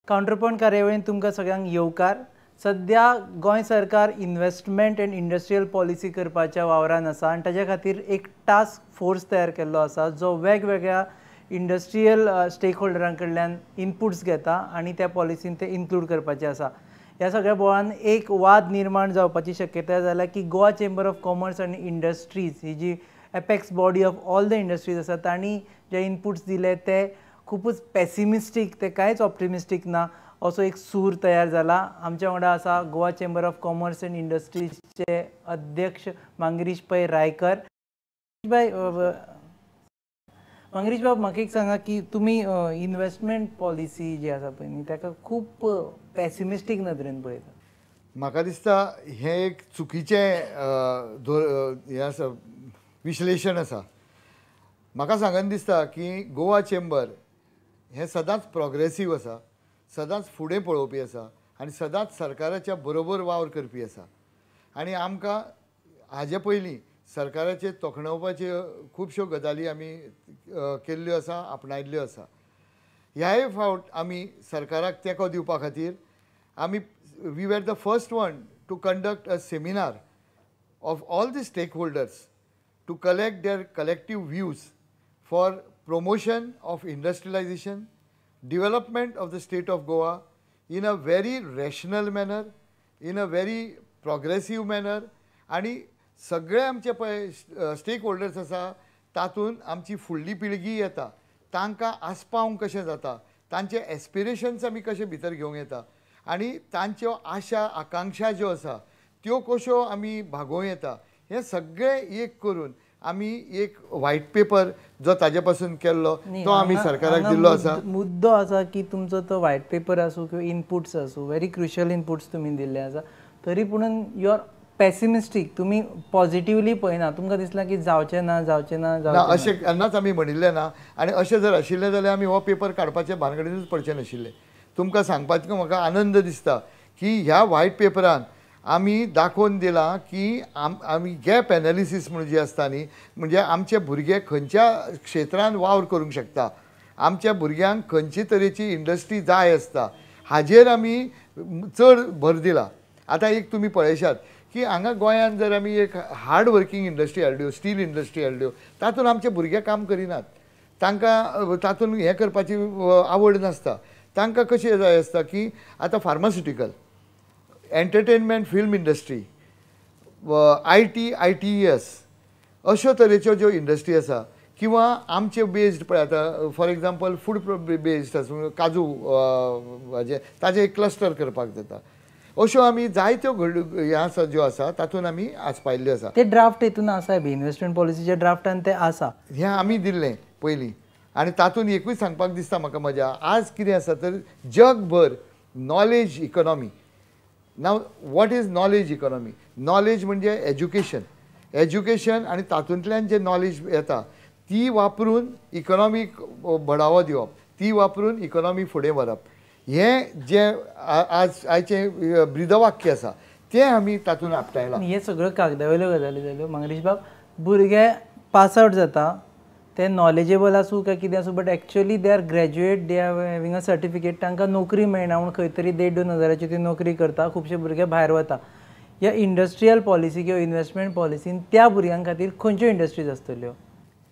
Counterpoint कार्यावळीन तुमकां सगळ्यांक येवकार। सध्या गोंय सरकार इन्व्हेस्टमेंट एंड इंडस्ट्रियल पॉलिसी करपाच्या वावरान आसा आनी ताच्या खातीर एक टास्क फोर्स तयार केल्लो आसा जो वेगवेगळ्या इंडस्ट्रियल स्टेक होल्डरां कडल्यान इनपुट्स घेता आनी त्या पॉलिसीन ते इन्क्लूड करपाचे आसा। ह्या सगळ्या बोळान एक वाद निर्माण जावपाची शक्यताय जाल्या की गोवा चेंबर ऑफ कॉमर्स आनी इंडस्ट्रीज ही जी apex body of all the industries आसा तांणी जे इनपुट्स दिले ते खूपच पॅसिमिस्टीक, ते कांयच ऑप्टिमिस्टीक ना असो एक सूर तयार जाला। आमच्या वांगडा आसा Goa chamber of commerce and इंडस्ट्रीजचे अध्यक्ष मंगिरीश पै रायकर। मंगिरीश बाब, म्हाका एक सांगा की तुमी इन्व्हेस्टमेंट पॉलिसी जी आसा पळय न्ही ताका खूब पॅसिमिस्टीक नदरेन पळयता। म्हाका दिसता हें एक चुकीचें हें आसा, विश्लेशण आसा। म्हाका सांगन दिसता की गोवा चेंबर हें सदांच प्रोग्रेसीव आसा, सदांच फुडें पळोवपी आसा आनी सदांच सरकाराच्या बरोबर वावर करपी आसा। आनी आमकां हाजे पयलीं सरकाराचे तोखणावपाच्यो खुबश्यो गजाली आमी केल्ल्यो आसा, आपणायल्ल्यो आसा। ह्याय फावट आमी सरकाराक तेंको दिवपा खातीर आमी we were the first one to conduct a seminar of all the stakeholders to collect their collective views for promotion of industrialization, development of the state of Goa in a very rational manner, in a very progressive manner, आणि सगळे आमचे पळय stake holders आसा तातूंत आमची फुडली पिळगी येता तांकां आस्पावंक कशें जाता, तांचे एस्पिरेशन्स आमी कशे भितर घेवंक येता आनी तांच्यो आशा आकांक्षा ज्यो आसा त्यो कश्यो आमी भागोवं येता, हें सगळें एक करून आमी एक व्हायट पेपर जो ताजे पासून केल्लो तो आमी सरकाराक दिल्लो आसा। मुद्दो आसा की तुमचो तो व्हायट पेपर आसूं किंवा इनपुट्स आसूं, व्हेरी क्रुशियल इनपुट्स तुमी दिल्ले आसा, तरी पूण यू आर पॅसिमिस्टीक, तुमी पॉझिटिव्हली पळयना, तुमकां दिसलां की जावचें ना जावचें ना ना अशें केन्नाच आमी म्हणिल्लें ना। आनी अशें जर आशिल्लें जाल्यार आमी हो पेपर काडपाचे भानगडीनूच पडचें नाशिल्लें। तुमकां सांगपाचो म्हाका आनंद दिसता की ह्या व्हायट पेपरान आमी दाखोवन दिलां की आमी गॅप एनालिसीस म्हणून जी आसता न्ही, म्हणजे आमचे भुरगे खंयच्या क्षेत्रांत वावर करूंक शकता, आमच्या भुरग्यांक खंयचे तरेची इंडस्ट्री जाय आसता हाजेर आमी चड भर दिला। आतां एक तुमी पळयशात की हांगा गोंयांत जर आमी एक हार्ड वर्कींग इंडस्ट्री हाडल्यो, स्टील इंडस्ट्री हाडल्यो, तातूंत आमचे भुरगे काम करिनात, तांकां तातूंत हें करपाची आवड नासता। तांकां कशें जाय आसता की आतां pharmaceutical, entertainment, film industry, ITES अश्यो तरेच्यो ज्यो इंडस्ट्री आसा किंवा आमचे बेस्ड पळय आतां फॉर एग्जाम्पल फूड बेस्ड आसूं, काजू हाजे ताजे एक क्लस्टर करपाक जाता, अश्यो आमी जायत्यो हे आसा ज्यो आसा तातूंत आमी आस्पायल्ल्यो आसा। ते ड्राफ्ट हितून आसा बी, इन्व्हेस्टमेंट पॉलिसीच्या ड्राफ्टान ते आसा, हें आमी दिल्लें पयलीं। आनी तातूंत एकूच सांगपाक दिसता म्हाका मजा, आज कितें आसा तर जगभर knowledge economy. Now what is knowledge economy? Knowledge म्हणजे एज्युकेशन आनी तातूंतल्यान जे नॉलेज येता ती वापरून इकॉनॉमीक बढावो दिवप, ती वापरून इकॉनॉमी फुडें व्हरप, हें जे आज आयचें ब्रिदवाक्य आसा तें आमी तातूंत आपटायलां। हे सगळ्यो कागदावेल्यो गजाली जाल्यो मंगेश बाब। भुरगे पास आउट जाता ते नॉलेजेबल आसूं काय कितें आसूं, but actually they are graduate, they are having a certificate, तांकां नोकरी मेळना म्हणून खंय तरी 1,5-2 हजाराची ती नोकरी करता, खुबशे भुरगे भायर वता। ह्या इंडस्ट्रियल पॉलिसी किंवा इन्व्हेस्टमेंट पॉलिसीन त्या भुरग्यां खातीर खंयच्यो इंडस्ट्रीज आसतल्यो?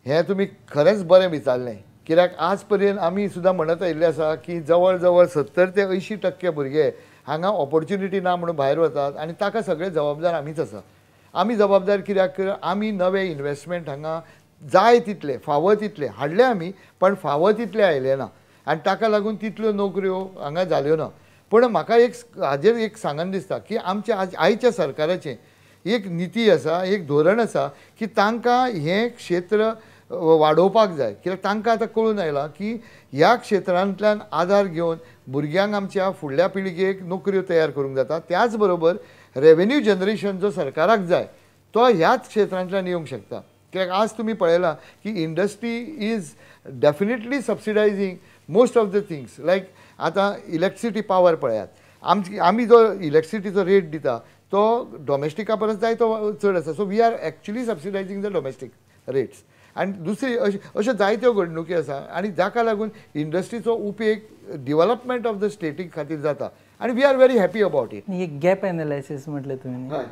हें तुमी खरेंच बरें विचारलें, कित्याक आज पर्यंत आमी सुद्दां म्हणत आयिल्ले आसा की जवळ जवळ 70 ते 80% भुरगे हांगा ऑपॉर्च्युनिटी ना म्हणून भायर वतात आनी ताका सगळे जबाबदार आमीच आसा। आमी जबाबदार कित्याक? आमी नवे इन्व्हेस्टमेंट हांगा जाय तितले फावो तितले हाडले आमी, पण फावो तितले आयले ना आनी ताका लागून तितल्यो नोकऱ्यो हांगा जाल्यो ना। पूण म्हाका एक हाजेर एक सांगन दिसता की आमच्या आयच्या सरकाराचें एक नीती आसा, एक धोरण आसा की तांकां हें क्षेत्र वाडोवपाक जाय, कित्याक तांकां आतां कळून आयलां की ह्या क्षेत्रांतल्यान आदार घेवन भुरग्यांक आमच्या फुडल्या पिळगेक नोकऱ्यो तयार करूंक जाता। त्याच बरोबर रेवेन्यू जनरेशन जो सरकाराक जाय तो ह्याच क्षेत्रांतल्यान येवंक शकता, कित्याक आज तुमी पळयलां की industry is definitely subsidising most of the things, like आतां इलेक्ट्रिसिटी पावर पळयात, आमी जो इलेक्ट्रिसिटीचो रेट दिता तो डॉमेस्टिका परस जाय तो चड आसा, so we are actually subsidising the domestic rates. आनी दुसरी अश्यो जायत्यो घडणुकी आसा आनी जाका लागून इंडस्ट्रीचो उपेग डेव्हलपमेंट ऑफ द स्टेटी खातीर जाता आनी we are very happy about it. एक गॅप एनालायसीस म्हटलें तुमी हय.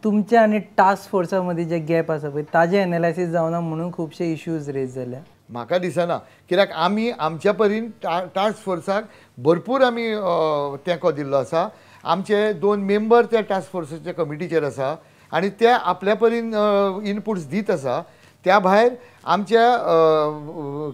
तुमच्या आणि टास्क फोर्सा मदीं जे गॅप आसा पळय ताजें एनालायसीस जावना म्हणून खुबशे इश्यूज रेज जाल्या. म्हाका दिसना कित्याक आमी आमच्या परीन टास्क फोर्साक भरपूर आमी तेंको दिल्लो आसा. आमचे 2 मेंबर त्या टास्क फोर्साच्या कमिटीचेर आसा आनी ते आपल्या परीन इनपुट्स दीत आसा. त्या भायर आमच्या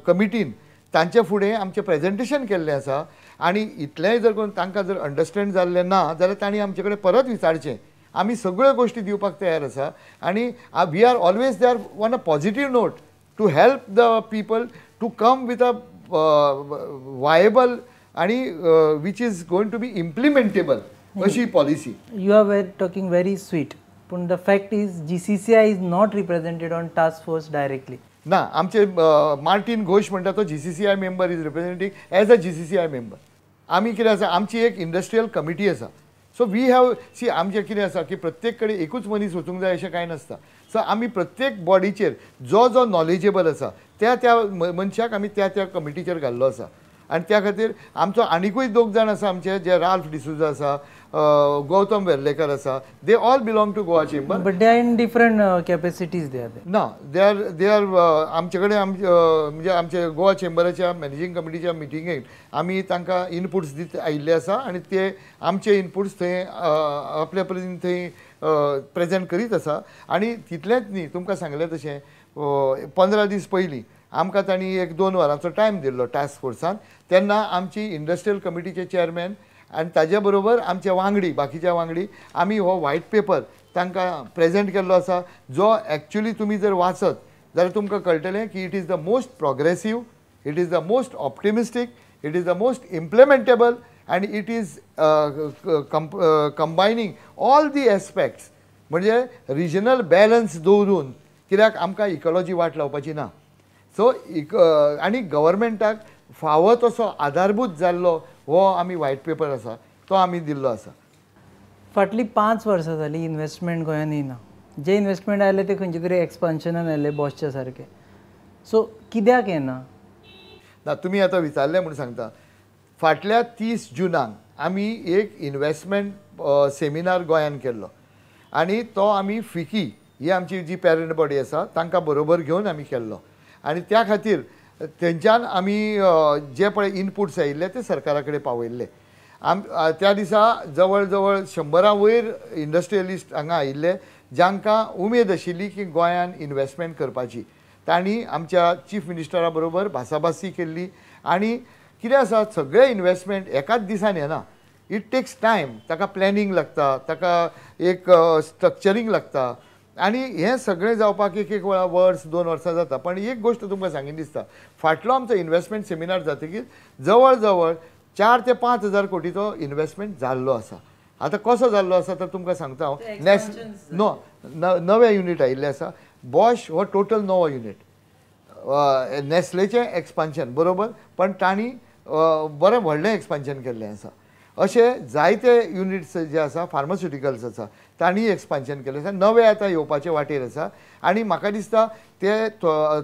कमिटीन तांचे फुडें आमचें प्रेजेंटेशन केल्लें आसा आनी इतलेंय जर कोण तांकां जर अंडरस्टँड जाल्लें ना जाल्यार तांणी आमचे कडेन परत विचारचें. आमी सगळ्यो गोश्टी दिवपाक तयार आसा आनी we are always there on a positive note to help the people to come with a viable आनी which is going to be implementable अशी policy. You are talking very sweet पूण the fact is GCCI is not represented on task force directly. ना आमचे Martin Ghosh म्हणटा तो GCCI member is representing as a GCCI member. आमी कितें आसा आमची एक इंडस्ट्रियल कमिटी आसा. सो वी हॅव सी आमचें कितें आसा की प्रत्येक कडेन एकूच मनीस वचूंक जाय अशें कांय नासता. सो आमी प्रत्येक बॉडीचेर जो जो नॉलेजेबल आसा त्या मनशाक आमी त्या कमिटीचेर घाल्लो आसा आनी त्या खातीर आमचो आनिकूय 2 जाण आसा आमचे जे राल्फ डिसूजा आसा, गौतम वेर्लेकर आसा. They all belong to Goa chamber. But they are in different capacities they are. ना दे आर आमचे कडेन म्हणजे आमचे गोवा चेंबराच्या मॅनेजींग कमिटीच्या मिटिंगेक आमी तांकां इनपुट्स दीत आयिल्ले आसा आनी ते आमचे इनपुट्स थंय आपल्या परीन थंय प्रेजेंट करीत आसा. आनी तितलेंच न्ही तुमकां सांगलें तशें 15 दीस पयलीं आमकां तांणी 1-2 वरांचो टायम दिल्लो टास्क फोर्सान. तेन्ना आमची इंडस्ट्रियल कमिटीचे चेअरमॅन आनी ताजे बरोबर आमचे वांगडी बाकीच्या वांगडी आमी हो व्हायट पेपर तांकां प्रेजेंट केल्लो आसा जो एक्चुली तुमी जर वाचत जाल्यार तुमकां कळटलें की it is the most progressive, it is the most optimistic, it is the most implementable and it is combining all the aspects. म्हणजे रिजनल बॅलन्स दवरून कित्याक आमकां इकॉलॉजी वाट लावपाची ना. सो आनी गव्हर्मेंटाक फावो तसो आधारभूत जाल्लो हो आमी व्हायट पेपर आसा तो आमी दिल्लो आसा. फाटलीं 5 वर्सां जालीं इन्वेस्टमेंट गोंयांत येना. जे इन्वेस्टमेंट आयले ते खंयचे तरी एक्सपान्शनान आयले बॉसच्या सारके. सो कित्याक येना? ना तुमी आतां विचारलें म्हूण सांगता. फाटल्या 30 जुनाक आमी एक इन्वेस्टमेंट सेमिनार गोंयांत केल्लो आनी तो आमी फिकी ही आमची जी पॅरंट बॉडी आसा तांकां बरोबर घेवन आमी केल्लो आनी त्या खातीर थंयच्यान आमी जे पळय इनपुट्स आयिल्ले ते सरकारा कडेन पावयल्ले. त्या दिसा जवळ जवळ 100 वयर इंडस्ट्रियलिस्ट हांगा आयिल्ले जांकां उमेद आशिल्ली की गोंयांत इन्वेस्टमेंट करपाची. तांणी आमच्या चीफ मिनिस्टरा बरोबर भासाभासी केल्ली आनी कितें आसा सगळे इन्वेस्टमेंट एकाच दिसान येना. It takes time. ताका प्लॅनिंग लागता, ताका एक स्ट्रक्चरींग लागता आनी हें सगळें जावपाक एक वेळा वर्स 2 वर्सां जाता. पण एक गोश्ट तुमकां सांगीन दिसता फाटलो आमचो इन्वेस्टमेंट सेमिनार जातकीर जवळ जवळ 4 ते 5 हजार कोटीचो इन्वेस्टमेंट जाल्लो आसा. आतां कसो जाल्लो आसा तर तुमकां सांगता हांव. नवे युनीट आयिल्ले आसा. बॉश हो टोटल नवो युनीट. नेस्लेचें एक्सपान्शन बरोबर पण तांणी बरें व्हडलें एक्सपान्शन केल्लें आसा. अशे जायते युनिट्स जे आसा फार्मास्युटिकल्स आसा तांणी एक्सपान्शन केलें आसा. नवे आतां येवपाचे वाटेर आसा आनी म्हाका दिसता ते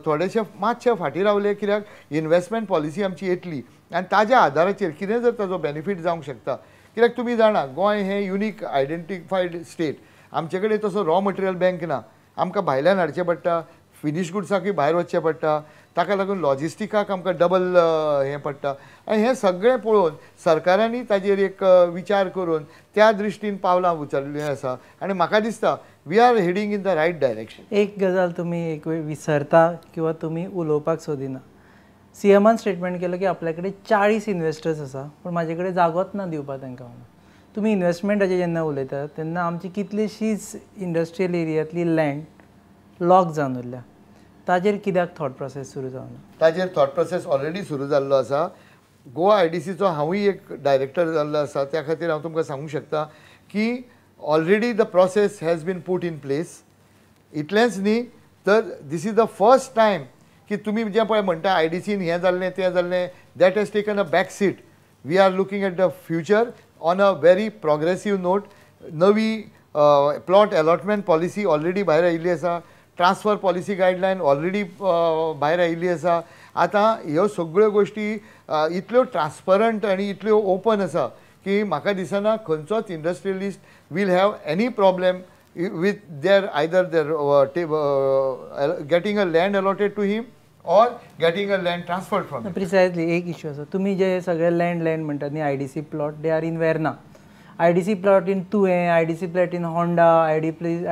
थोडेशे मातशे फाटीं रावले कित्याक इन्वेस्टमेंट पॉलिसी आमची येतली आनी ताज्या आदाराचेर कितें जर ताजो बेनिफीट जावंक शकता. कित्याक तुमी जाणा गोंय हें युनीक आयडेंटिफायड स्टेट. आमचे कडेन तसो रॉ मटेरियल बँक ना. आमकां भायल्यान हाडचें पडटा. फिनिश गुड्साकूय भायर वचचें पडटा. ताका लागून लॉजिस्टिकाक आमकां डबल हें पडटा आनी हें सगळें पळोवन सरकारांनी ताजेर एक विचार करून त्या दृश्टीन पावलां उचललीं आसा आनी म्हाका दिसता we are heading in the right direction. एक गजाल तुमी एक वेळ विसरता किंवा तुमी उलोवपाक सोदिना. CMान स्टेटमेंट केलो की आपल्या कडेन 40 इन्वेस्टर्स आसा पण म्हाजे कडेन जागोच ना दिवपाक तांकां म्हणून. तुमी इन्वेस्टमेंटाचेर जेन्ना उलयता तेन्ना आमची कितलीशीच इंडस्ट्रियल एरियांतली लँड लॉक जावन उरल्या. ताजेर कित्याक थॉट प्रोसेस सुरू जावना? ताजेर थॉट प्रोसेस ऑलरेडी सुरू जाल्लो आसा. गोवा IDCचो हांवूय एक डायरेक्टर जाल्लो आसा. त्या खातीर हांव तुमकां सांगूंक शकता की already the process has been put in place. इतलेंच न्ही तर this is the first time की तुमी जें पळय म्हणटा IDCन हें जाल्लें तें जाल्लें that has taken a back seat. We are looking at the future on a very progressive note. नवी प्लॉट अलॉटमेंट पॉलिसी ऑलरेडी भायर आयिल्ली आसा. ट्रान्सफर पॉलिसी गायडलायन ऑलरेडी भायर आयिल्ली आसा. आतां ह्यो सगळ्यो गोश्टी इतल्यो ट्रान्सपरंट आनी इतल्यो ओपन आसा की म्हाका दिसना खंयचोच industrialist will have any problem with their either their getting a land allotted to him or getting a land transferred from him. Precisely एक इश्यू आसा. तुम्ही जे सगळे लँड म्हणटात न्ही IDC plot, they are in Verna. IDC plot in Tuem, IDC plot in Honda,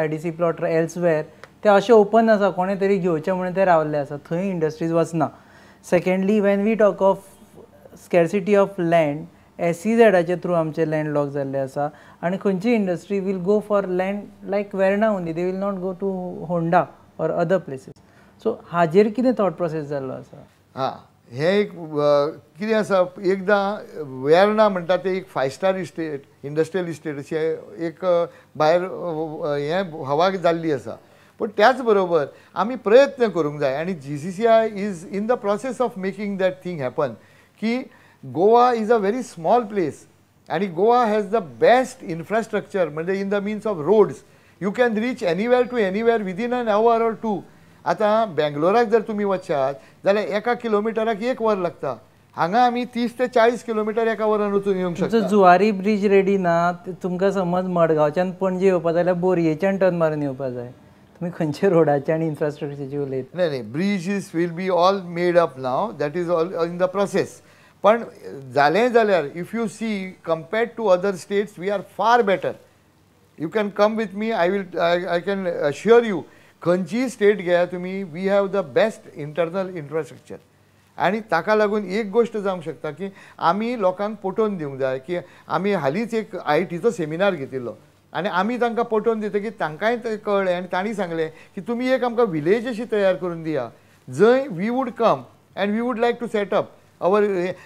IDC plot elsewhere, ते अशें open आसा, कोणे तरी घेवचें म्हणून ते रावल्ले आसा, थंय इंडस्ट्रीज वचना. Secondly, when we talk of scarcity of land, SEZच्या थ्रू आमचे लँड लॉक जाल्ले आसा आनी खंयची industry will go for land like Verna only, they will not go to Honda or other places. So हाजेर कितें थॉट प्रोसेस जाल्लो आसा? हां, हे एक कितें आसा, एकदां वेर्ना म्हणटा ते एक 5 स्टार इस्टेट, इंडस्ट्रियल इस्टेट अशें एक भायर हें हवा जाल्ली आसा. पण त्याच बरोबर आमी प्रयत्न करूंक जाय आनी GCCI is in the process of making that thing happen की Goa is a very small place and Goa has the best infrastructure, म्हणजे in the means of roads. You can reach anywhere to anywhere within an hour or two. आता बेंगलोराक जर तुम्ही वचात जाल्यार 1 किलोमिटराक 1 वर लागता. हांगा आमी 30 ते 40 किलोमिटर एका वरान वचून येवंक शकता. जुवारी ब्रिज रेडी ना, तुमकां समज मडगांवच्यान पणजे येवपा जाल्यार बोरयेच्यान टर्न मारून येवपा जाय. तुम्ही खंयचे रोडाचे आनी इन्फ्रास्ट्रक्चरचे उलयता? नाही, bridges will be all made up now, that is all in the process. पण जालें जाल्यार if you see compared to other states we are far better. You can come with me, I can assure you, खंयचीय state घेया तुमी, we have the best internal infrastructure. आनी ताका लागून एक गोश्ट जावंक शकता की आमी लोकांक पटोवन दिवंक जाय की आमी हालींच एक IITचो सेमिनार घेतिल्लो आनी आमी तांकां पटोवन दिता की तांकांय तें कळ्ळें आनी तांणी सांगलें की तुमी एक आमकां विलेज अशी तयार करून दिया जंय we would come and we would like to set up our.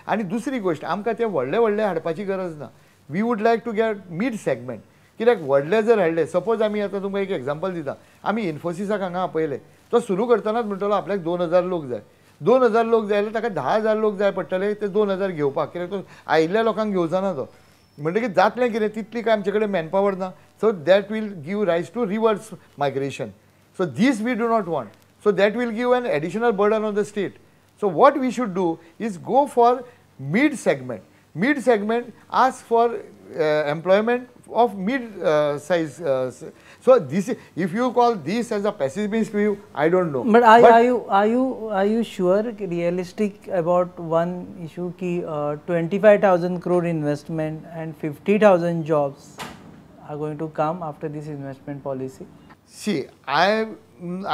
आनी दुसरी गोश्ट, आमकां ते व्हडले व्हडले हाडपाची गरज ना. We would like to get mid segment. कित्याक व्हडले जर हाडले, सपोज आमी आतां तुमकां एक एग्जांपल दिता, आमी इन्फोसिसाक हांगा आपयले, तो सुरू करतनाच म्हणटलो आपल्याक 2000 लोक जाय. 2000 लोक जाय जाल्यार ताका 10,000 लोक जाय पडटले ते 2000 घेवपाक, कित्याक तो आयिल्ल्या लोकांक घेवचो ना तो. म्हणटकीर जातलें कितें, तितली काय आमचे कडेन मॅनपावर ना. So that will give rise to reverse migration. So this we do not want. So that will give an additional burden on the state. So what we should do is go for mid segment. Mid segment asks for employment of mid size. So this, if you call this as a pessimist view, I don't know. But are you sure, realistic about one issue ki 25,000 crore investment and 50,000 jobs are going to come after this investment policy? See, I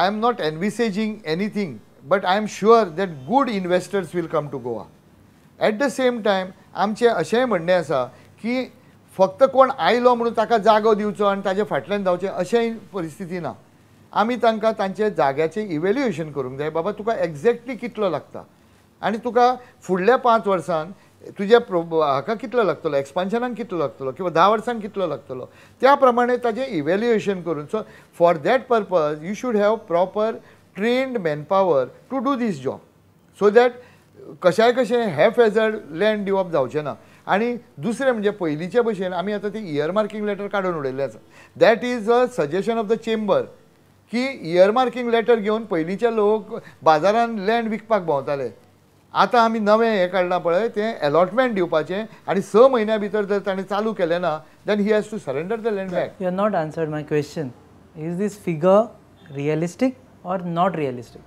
am not envisaging anything. But I am sure that good investors will come to Goa. At the same time, आमचे अशेंय म्हणणें आसा की फक्त कोण आयलो म्हणून ताका जागो दिवचो आनी ताजे फाटल्यान धांवचें अशेंय परिस्थिती ना. आमी तांकां तांचे जाग्याचें इवॅल्युएशन करूंक जाय. बाबा तुका एक्झॅक्टली कितलो लागता आनी तुका फुडल्या 5 वर्सान तुज्या हाका कितलो लागतलो, एक्सपान्शनाक कितलो लागतलो किंवा 10 वर्सांक कितलो लागतलो, त्या प्रमाणे ताजें इवॅल्युएशन करून. So for that purpose you should have proper trained manpower to do this job, so that कशाय कशें हॅफ हॅझर्ड लँड दिवप जावचें ना. आनी दुसरें म्हणजे पयलींचे भशेन आमी आतां ती इयर मार्किंग लेटर काडून उडयल्लें आसा. That is a suggestion of the chamber की इयर मार्किंग लेटर घेवन पयलींचे लोक बाजारान लँड विकपाक भोंवताले. आतां आमी नवें हें काडलां पळय, तें अलॉटमेंट दिवपाचें आनी 6 म्हयन्या भितर जर ताणें चालू केलें ना then he has to surrender the land back. You have not answered my question. Is this figure realistic or not realistic?